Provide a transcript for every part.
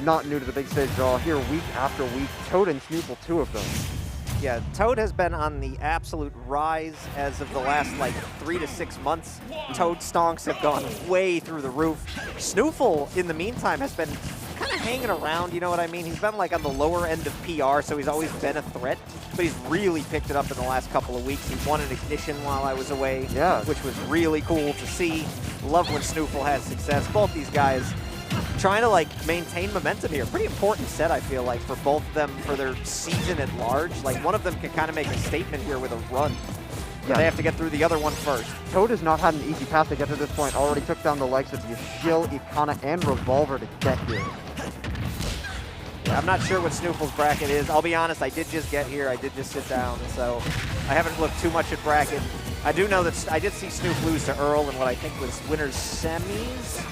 not new to the big stage draw here week after week. Toad and SNooFL, two of them. Yeah, Toad has been on the absolute rise as of the last, like, 3 to 6 months. Toad stonks have gone way through the roof. SNooFL, in the meantime, has been kind of hanging around, you know what I mean? He's been, like, on the lower end of PR, so he's always been a threat. But he's really picked it up in the last couple of weeks. He won an Ignition while I was away, which was really cool to see. Love when SNooFL has success. Both these guys trying to, like, maintain momentum here. Pretty important set, I feel like, for both of them for their season at large. Like, one of them can kind of make a statement here with a run. Yeah. They have to get through the other one first. Toad has not had an easy path to get to this point. Already took down the likes of Yashil, Ikana, and Revolver to get here. Yeah, I'm not sure what SNooFL's bracket is. I'll be honest, I did just get here. I did just sit down, so I haven't looked too much at bracket. I do know that I did see SNooFL lose to Earl in what I think was winners semis.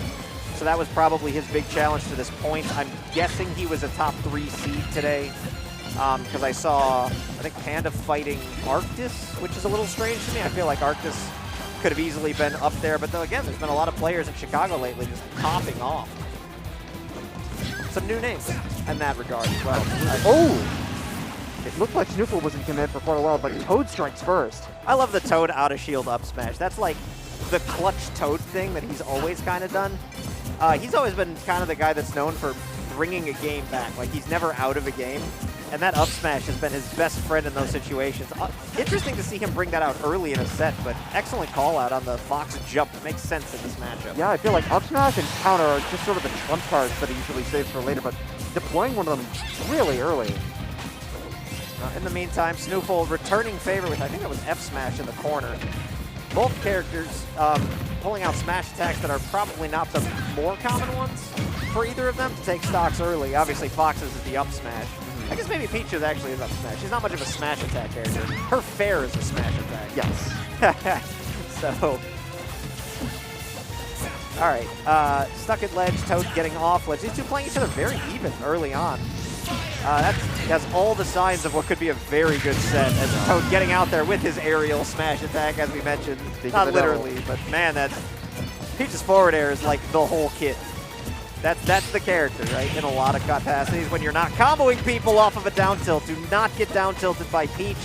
So that was probably his big challenge to this point. I'm guessing he was a top 3 seed today because I saw, I think, Panda fighting Arctis, which is a little strange to me. I feel like Arctis could have easily been up there, but though, again, there's been a lot of players in Chicago lately just popping off. Some new names in that regard as well. Oh! It looked like SNooFL was in command for quite a while, but Toad strikes first. I love the Toad out of shield up smash. That's like the clutch Toad thing that he's always kind of done. He's always been kind of the guy that's known for bringing a game back. Like, he's never out of a game. And that up smash has been his best friend in those situations. Interesting to see him bring that out early in a set, but excellent call out on the Fox jump. It makes sense in this matchup. Yeah, I feel like up smash and counter are just sort of the trump cards that he usually saves for later, but deploying one of them really early. In the meantime, SNooFL returning favorite with, I think it was F smash in the corner. Both characters pulling out smash attacks that are probably not the more common ones for either of them to take stocks early. Obviously, Fox's is the up smash. I guess maybe Peach's actually is up smash. She's not much of a smash attack character. Her fair is a smash attack. Yes. So, all right. Stuck at ledge, Toad getting off ledge. These two playing each other very even early on. That's all the signs of what could be a very good set, as Toad getting out there with his aerial smash attack, as we mentioned. Not literally, but man, Peach's forward air is like the whole kit. That's the character, right? In a lot of capacities. When you're not comboing people off of a down tilt, do not get down tilted by Peach.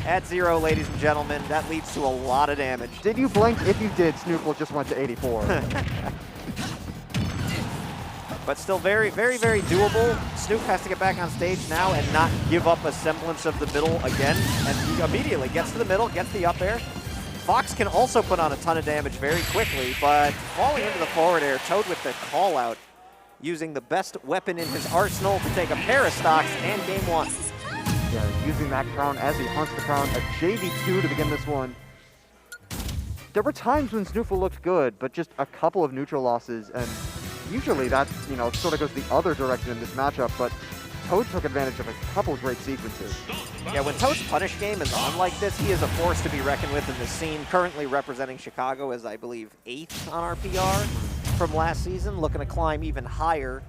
At 0, ladies and gentlemen, that leads to a lot of damage. Did you blink? If you did, SNooFL just went to 84. But still very, very, very doable. Snoop has to get back on stage now and not give up a semblance of the middle again. And he immediately gets to the middle, gets the up air. Fox can also put on a ton of damage very quickly, but falling into the forward air, Toad with the call out, using the best weapon in his arsenal to take a pair of stocks and game 1. Yeah, using that crown as he hunts the crown, a JV2 to begin this one. There were times when SNooFL looked good, but just a couple of neutral losses, and usually that, sort of goes the other direction in this matchup, but Toad took advantage of a couple great sequences. Yeah, when Toad's punish game is on like this, he is a force to be reckoned with in the scene, currently representing Chicago as, I believe, 8th on our PR from last season, looking to climb even higher.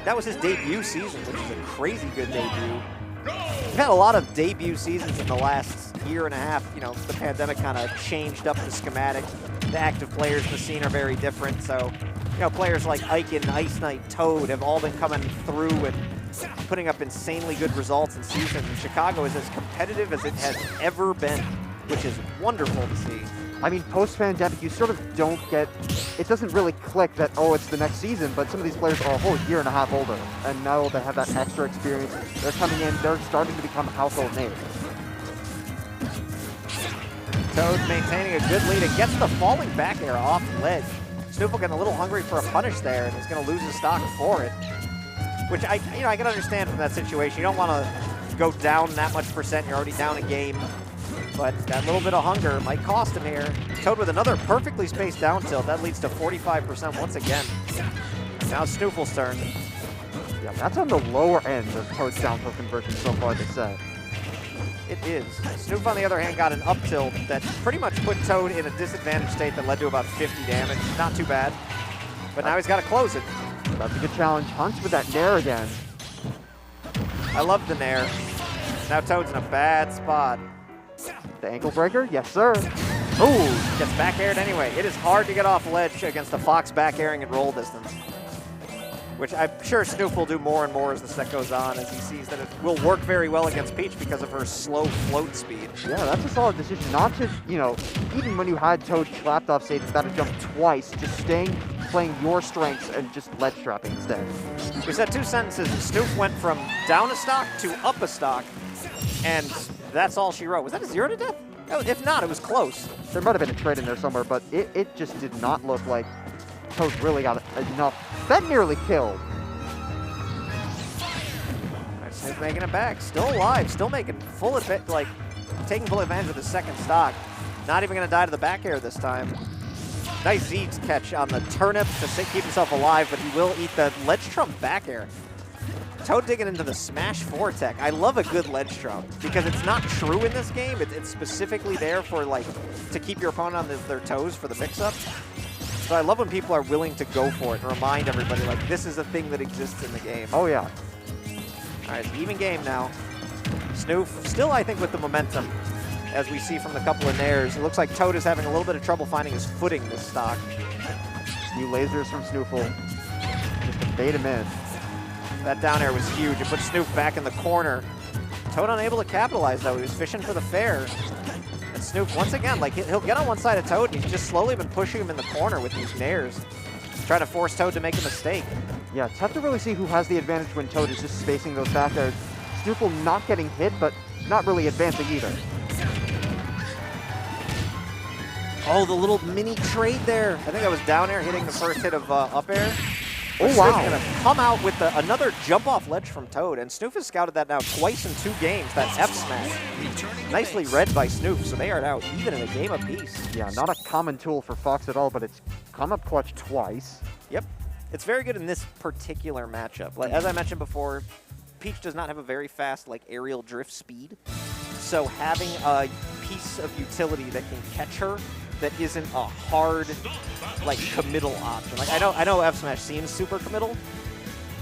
That was his debut season, which is a crazy good debut. We've had a lot of debut seasons in the last year and a half. The pandemic kind of changed up the schematic. The active players in the scene are very different, so players like Icon, Ice Knight, Toad have all been coming through and putting up insanely good results in season. Chicago is as competitive as it has ever been, which is wonderful to see. I mean, post-pandemic, you sort of don't get, it doesn't really click that, oh, it's the next season, but some of these players are a whole year and a half older, and now they have that extra experience. They're coming in, they're starting to become household names. Toad maintaining a good lead and gets the falling back air off ledge. SNooFL getting a little hungry for a punish there, and he's going to lose his stock for it. Which I can understand from that situation. You don't want to go down that much percent. You're already down a game. But that little bit of hunger might cost him here. Toad with another perfectly spaced down tilt. That leads to 45% once again. Now SNooFL's turn. Yeah, that's on the lower end of Toad's down tilt conversion so far this set. It is. SNooFL, on the other hand, got an up tilt that pretty much put Toad in a disadvantaged state that led to about 50 damage. Not too bad. But now he's got to close it. That's a good challenge. Hunts with that nair again. I love the nair. Now Toad's in a bad spot. The ankle breaker? Yes, sir. Ooh, gets back aired anyway. It is hard to get off ledge against the Fox back airing at roll distance. which I'm sure Snoof will do more and more as the set goes on, as he sees that it will work very well against Peach because of her slow float speed. Yeah, that's a solid decision. Not to, you know, even when you had Toad trapped off stage without a jump twice, just playing your strengths and just ledge trapping instead. We said 2 sentences. Snoof went from down a stock to up a stock, and that's all she wrote. Was that a 0 to death? Oh, if not, it was close. There might have been a trade in there somewhere, but it just did not look like Toad really got enough. That nearly killed. Snoof making it back. Still alive. Still making full advantage, like taking full advantage of the second stock. Not even going to die to the back air this time. Nice Z catch on the turnip to keep himself alive, but he will eat the ledge trump back air. Toad digging into the smash 4 tech. I love a good ledge trump because it's not true in this game. It's specifically there for like to keep your opponent on their toes for the mix-up. So I love when people are willing to go for it and remind everybody like this is a thing that exists in the game. Oh yeah. All right, even game now. Snoof still, I think, with the momentum, as we see from the couple of nairs. It looks like Toad is having a little bit of trouble finding his footing this stock. New lasers from SNooFL. Just to bait him in. That down air was huge. It put Snoof back in the corner. Toad unable to capitalize, though. He was fishing for the fair. And Snoof, once again, like he'll get on one side of Toad, and he's just slowly been pushing him in the corner with these nairs, trying to force Toad to make a mistake. Yeah, it's tough to really see who has the advantage when Toad is just spacing those back airs. SNooFL not getting hit, but not really advancing either. Oh, the little mini trade there. I think that was down air hitting the first hit of up air. Oh, wow. Snoof's going to come out with another jump-off ledge from Toad, and Snoof has scouted that now twice in 2 games, that F smash. Nicely read by Snoof, so they are now even in a game apiece. Yeah, not a common tool for Fox at all, but it's come up clutch twice. Yep. It's very good in this particular matchup. Like, as I mentioned before, Peach does not have a very fast like aerial drift speed, so having a piece of utility that can catch her that isn't a hard, like, committal option. Like, I know F smash seems super committal,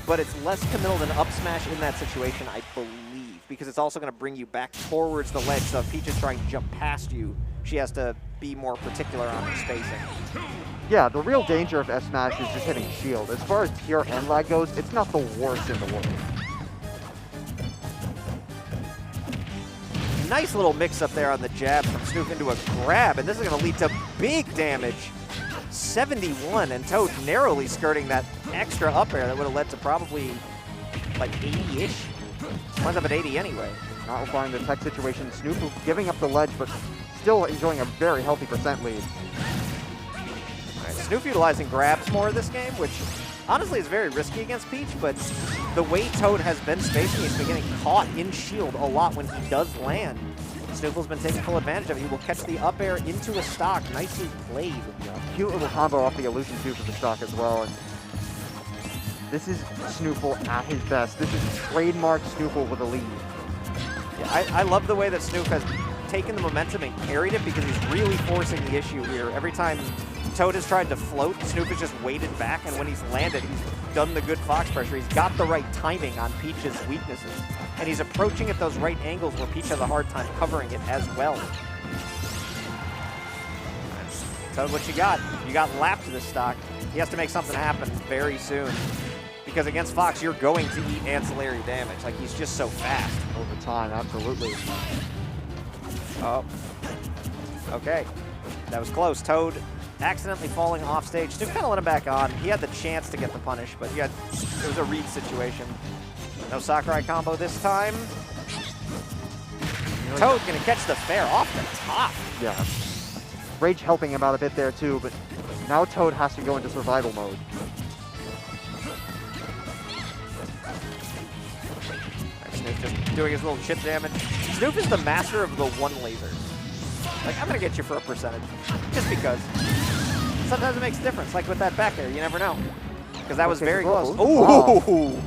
but it's less committal than up smash in that situation, I believe, because it's also going to bring you back towards the ledge. So if Peach is trying to jump past you, she has to be more particular on her spacing. Yeah, the real danger of F smash is just hitting shield. As far as pure end lag goes, it's not the worst in the world. Nice little mix-up there on the jab from Snoof into a grab, and this is going to lead to big damage. 71, and Toad narrowly skirting that extra up air that would have led to probably like 80-ish. Winds up at 80 anyway. Not requiring the tech situation. SNooFL giving up the ledge, but still enjoying a very healthy percent lead. All right, Snoof utilizing grabs more this game, which honestly is very risky against Peach, but the way Toad has been spacing, he's been getting caught in shield a lot when he does land. SNooFL's been taking full advantage of it. He will catch the up air into a stock. Nicely played. Yeah, cute little combo off the illusion too for the stock as well. And this is SNooFL at his best. This is trademark SNooFL with a lead. Yeah, I love the way that Snoof has taken the momentum and carried it, because he's really forcing the issue here. Every time Toad has tried to float, Snoof has just waited back, and when he's landed, he's done the good Fox pressure. He's got the right timing on Peach's weaknesses, and he's approaching at those right angles where Peach has a hard time covering it as well. Toad, what you got? You got lapped to this stock. He has to make something happen very soon, because against Fox, you're going to eat ancillary damage. Like, he's just so fast. Over time, absolutely. Oh. Okay. That was close. Toad accidentally falling off stage. Snoof kind of let him back on. He had the chance to get the punish, but it was a read situation. No Sakurai combo this time. Toad going to catch the fair off the top. Yeah. Rage helping him out a bit there too, but now Toad has to go into survival mode. Snoof just doing his little chip damage. Snoof is the master of the one laser. Like, I'm going to get you for a percentage, just because. Sometimes it makes a difference, like with that back air, you never know. Because that was very close. Ooh!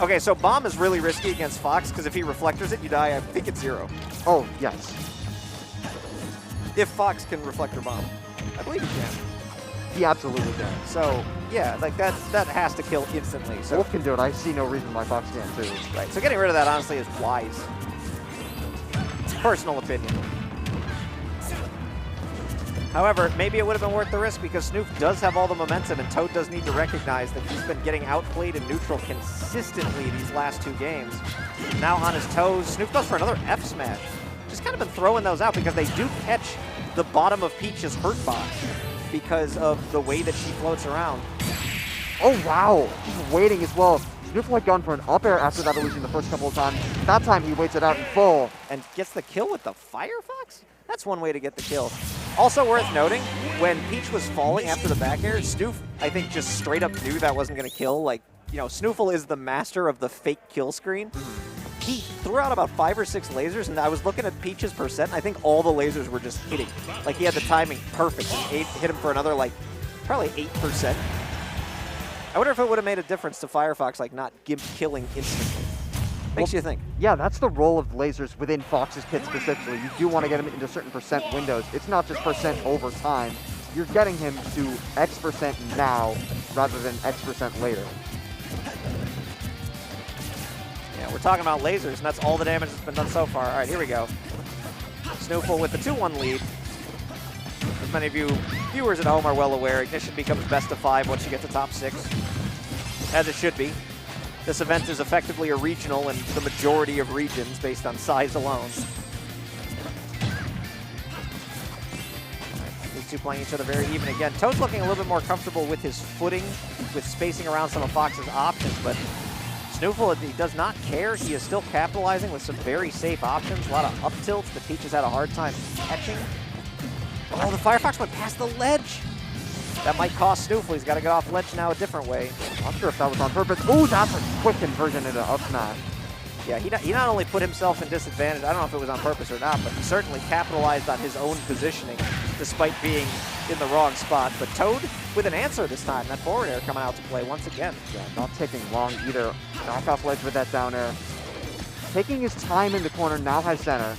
Okay, so bomb is really risky against Fox, because if he reflectors it, you die. I think it's 0. Oh, yes. If Fox can reflector bomb. I believe he can. He absolutely can. So, yeah, like that has to kill instantly. So Wolf can do it. I see no reason why Fox can't too. right, so getting rid of that, honestly, is wise. Personal opinion. However, maybe it would have been worth the risk because Snoof does have all the momentum, and Toad does need to recognize that he's been getting outplayed in neutral consistently these last 2 games. Now on his toes, Snoof goes for another F smash. Just kind of been throwing those out because they do catch the bottom of Peach's hurt box because of the way that she floats around. Oh, wow. He's waiting as well. SNooFL had gone for an up air after that illusion the first couple of times. That time he waits it out in full. And gets the kill with the Firefox? That's one way to get the kill. Also worth noting, when Peach was falling after the back air, Snoof, I think, just straight up knew that wasn't going to kill. Like, you know, SNooFL is the master of the fake kill screen. He threw out about 5 or 6 lasers, and I was looking at Peach's percent, and I think all the lasers were just hitting. Like, he had the timing perfect. And hit him for another, like, probably 8%. I wonder if it would have made a difference to Firefox, like, not killing instantly. Makes you think. Yeah, that's the role of lasers within Fox's pit specifically. You do want to get him into certain percent windows. It's not just percent over time. You're getting him to X% now rather than X% later. Yeah, we're talking about lasers, and that's all the damage that's been done so far. All right, here we go. SNooFL with the 2-1 lead. As many of you viewers at home are well aware, Ignition becomes best of 5 once you get to top 6, as it should be. This event is effectively a regional in the majority of regions based on size alone. These two playing each other very even again. Toad's looking a little bit more comfortable with his footing, with spacing around some of Fox's options, but SNooFL, he does not care. He is still capitalizing with some very safe options. A lot of up tilts that Peach has had a hard time catching. Oh, the Firefox went past the ledge. That might cost SNooFL. He's got to get off ledge now a different way. Not sure if that was on purpose. Oh, that's a quick conversion into up smash. Yeah, he not only put himself in disadvantage, I don't know if it was on purpose or not, but he certainly capitalized on his own positioning despite being in the wrong spot. But Toad with an answer this time. That forward air coming out to play once again. Yeah, not taking long either. Back off ledge with that down air. Taking his time in the corner, now has center.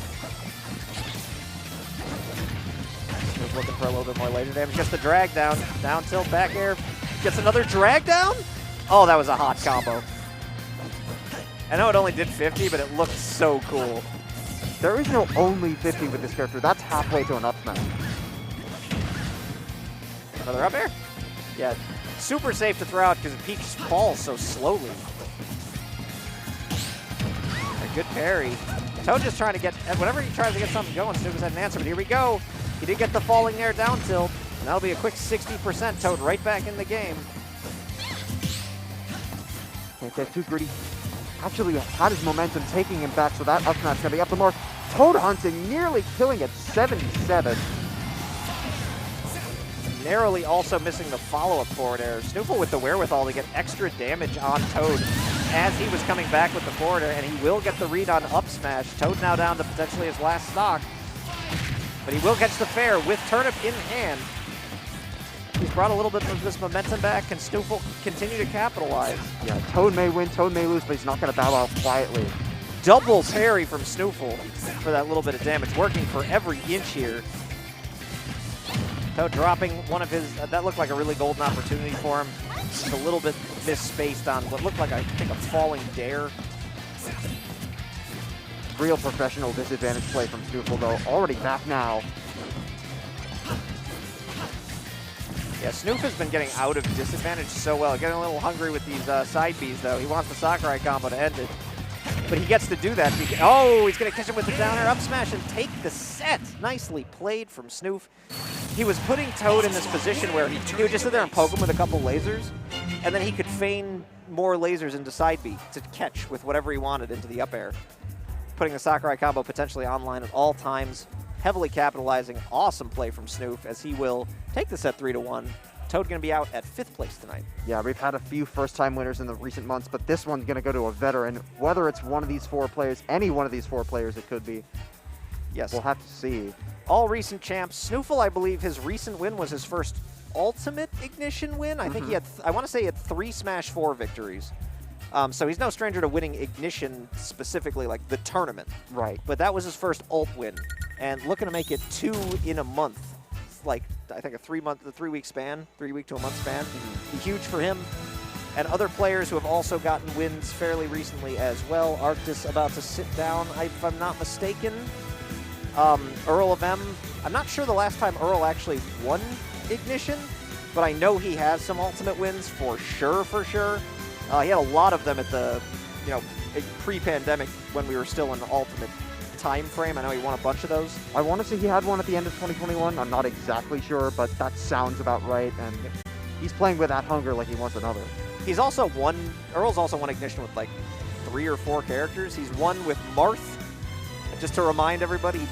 Looking for a little bit more laser damage. Gets the drag down. Down tilt, back air. Gets another drag down? Oh, that was a hot combo. I know it only did 50, but it looked so cool. There is no only 50 with this character. That's halfway to an up smash. Another up air? Yeah, super safe to throw out because Peach falls so slowly. A good parry. Toad just trying to get, whenever he tries to get something going, SNooFL's had an answer, but here we go. He did get the falling air down tilt, and that'll be a quick 60%. Toad right back in the game. Can't get too greedy. Actually had his momentum taking him back, so that up smash going to be up the mark. Toad hunting, nearly killing at 77. Narrowly also missing the follow-up forward air. SNooFL with the wherewithal to get extra damage on Toad as he was coming back with the forward air, and he will get the read on up smash. Toad now down to potentially his last stock. But he will catch the fair with turnip in hand. He's brought a little bit of this momentum back. Can SNooFL continue to capitalize? Yeah, Toad may win, Toad may lose, but he's not going to bow out quietly. Double parry from SNooFL for that little bit of damage, working for every inch here. Toad dropping one of his, that looked like a really golden opportunity for him. Just a little bit misspaced on what looked like, I think, a falling dare. Real professional disadvantage play from SNooFL, though. Already back now. Yeah, Snoof has been getting out of disadvantage so well. Getting a little hungry with these side Bs, though. He wants the Sakurai combo to end it. But he gets to do that. Oh, he's going to catch him with the down air up smash and take the set. Nicely played from Snoof. He was putting Toad in this position where he would just sit there and poke him with a couple lasers, and then he could feign more lasers into side B to catch with whatever he wanted into the up air. Putting the Sakurai combo potentially online at all times. Heavily capitalizing. Awesome play from Snoof as he will take the set 3-1. Toad going to be out at 5th place tonight. Yeah, we've had a few first-time winners in the recent months, but this one's going to go to a veteran. Whether it's one of these 4 players, any one of these 4 players it could be. Yes. We'll have to see. All recent champs. SNooFL, I believe his recent win was his first Ultimate Ignition win. I think he had, I want to say he had 3 Smash 4 victories. So he's no stranger to winning Ignition specifically, like the tournament. Right. But that was his first ult win. And looking to make it 2 in a month. Like, I think a 3-week span, 3-week to a month span. Huge for him. And other players who have also gotten wins fairly recently as well. Arctis about to sit down, if I'm not mistaken. Earl of M, I'm not sure the last time Earl actually won Ignition, but I know he has some Ultimate wins for sure, for sure. He had a lot of them at the, pre-pandemic when we were still in the Ultimate time frame. I know he won a bunch of those. I want to say he had one at the end of 2021. I'm not exactly sure, but that sounds about right. And he's playing with that hunger like he wants another. He's also won, Earl's also won Ignition with like 3 or 4 characters. He's won with Marth. Just to remind everybody,